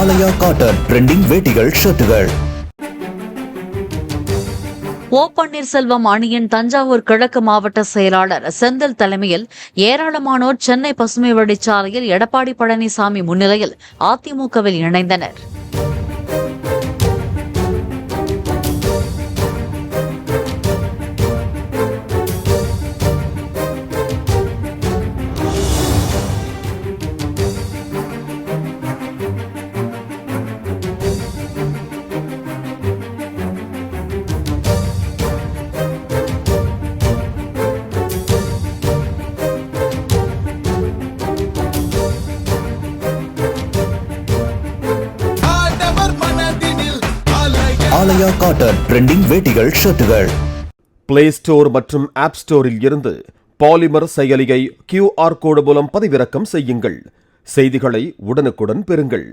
ஆலயா cotton trending வேட்டிகள் ஷர்ட்டுகள். ஓ பன்னீர்செல்வம் அணியின் தஞ்சாவூர் கிழக்கு மாவட்ட செயலாளர் செந்தில் தலைமையில் ஏராளமானோர் சென்னை பசுமை வழிச்சாலையில் எடப்பாடி பழனிசாமி முன்னிலையில் அதிமுகவில் இணைந்தனர். ஆலயா காட்டன் ட்ரெண்டிங் வேட்டிகள் ஷர்ட்டுகள். பிளே ஸ்டோர் மற்றும் ஆப் ஸ்டோரில் இருந்து பாலிமர் செயலியை QR கோடு மூலம் பதிவிறக்கம் செய்யுங்கள். செய்திகளை உடனுக்குடன் பெறுங்கள்.